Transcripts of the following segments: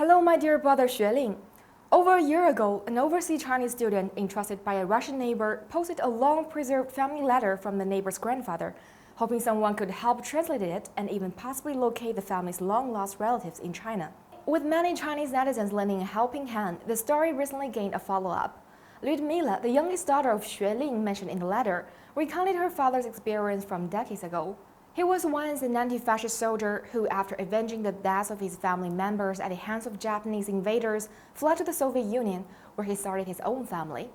Hello, my dear brother Xueling. Over a year ago, an overseas Chinese student entrusted by a Russian neighbor posted a long-preserved family letter from the neighbor's grandfather, hoping someone could help translate it and even possibly locate the family's long-lost relatives in China. With many Chinese netizens lending a helping hand, the story recently gained a follow-up. Ludmila, the youngest daughter of Xueling mentioned in the letter, recounted her father's experience from decades ago. He was once an anti-fascist soldier who, after avenging the deaths of his family members at the hands of Japanese invaders, fled to the Soviet Union, where he started his own family.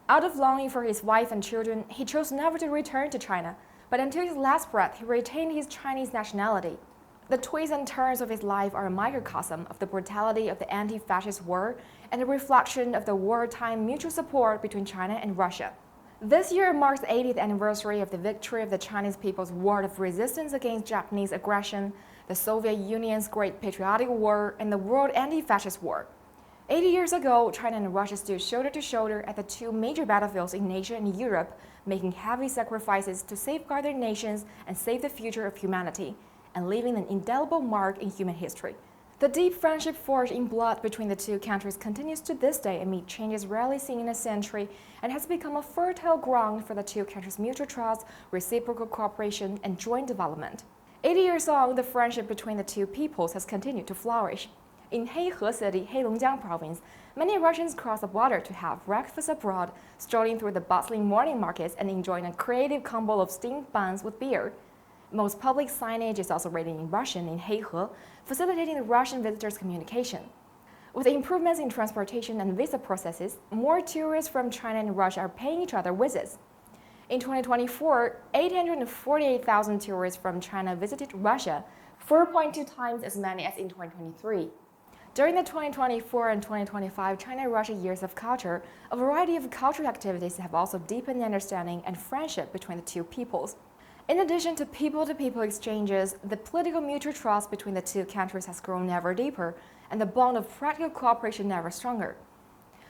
Out of longing for his wife and children, he chose never to return to China, but until his last breath, he retained his Chinese nationality. The twists and turns of his life are a microcosm of the brutality of the anti-fascist war and a reflection of the wartime mutual support between China and Russia. This year marks the 80th anniversary of the victory of the Chinese people's war of resistance against Japanese aggression, the Soviet Union's Great Patriotic War, and the World Anti-Fascist War. 80 years ago, China and Russia stood shoulder to shoulder at the two major battlefields in Asia and Europe, making heavy sacrifices to safeguard their nations and save the future of humanity, and leaving an indelible mark in human history. The deep friendship forged in blood between the two countries continues to this day amid changes rarely seen in a century and has become a fertile ground for the two countries' mutual trust, reciprocal cooperation, and joint development. 80 years on, the friendship between the two peoples has continued to flourish. In Heihe City, Heilongjiang province, many Russians cross the border to have breakfast abroad, strolling through the bustling morning markets and enjoying a creative combo of steamed buns with beer. Most public signage is also written in Russian in Heihe, facilitating the Russian visitors' communication. With improvements in transportation and visa processes, more tourists from China and Russia are paying each other visits. In 2024, 848,000 tourists from China visited Russia, 4.2 times as many as in 2023. During the 2024 and 2025 China-Russia Years of Culture, a variety of cultural activities have also deepened the understanding and friendship between the two peoples. In addition to people-to-people exchanges, the political mutual trust between the two countries has grown ever deeper, and the bond of practical cooperation ever stronger.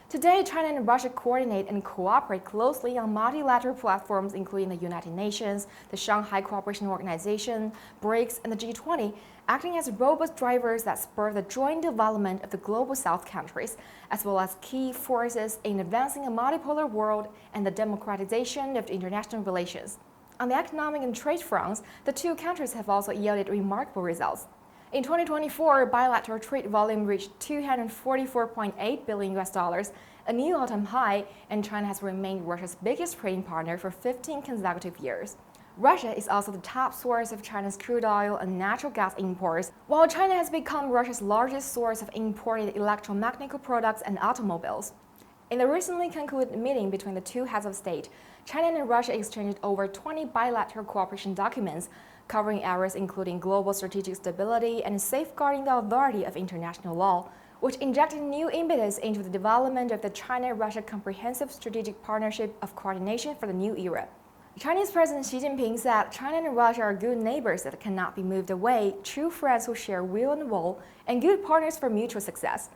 Today, China and Russia coordinate and cooperate closely on multilateral platforms including the United Nations, the Shanghai Cooperation Organization, BRICS, and the G20, acting as robust drivers that spur the joint development of the Global South countries, as well as key forces in advancing a multipolar world and the democratization of international relations. On the economic and trade fronts, the two countries have also yielded remarkable results. In 2024, bilateral trade volume reached $244.8 billion, a new all-time high, and China has remained Russia's biggest trading partner for 15 consecutive years. Russia is also the top source of China's crude oil and natural gas imports, while China has become Russia's largest source of imported electromechanical products and automobiles. In the recently concluded meeting between the two heads of state, China and Russia exchanged over 20 bilateral cooperation documents, covering areas including global strategic stability and safeguarding the authority of international law, which injected new impetus into the development of the China-Russia Comprehensive Strategic Partnership of Coordination for the New Era. Chinese President Xi Jinping said China and Russia are good neighbors that cannot be moved away, true friends who share weal and woe, and good partners for mutual success.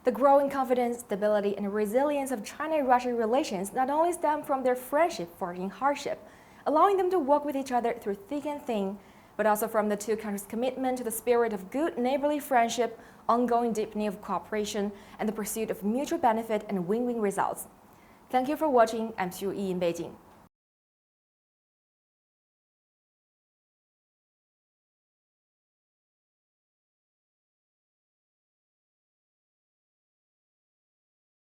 The growing confidence, stability, and resilience of China-Russia relations not only stem from their friendship forged in hardship, allowing them to work with each other through thick and thin, but also from the two countries' commitment to the spirit of good neighborly friendship, ongoing deepening of cooperation, and the pursuit of mutual benefit and win-win results. Thank you for watching. I'm Xu Yi in Beijing.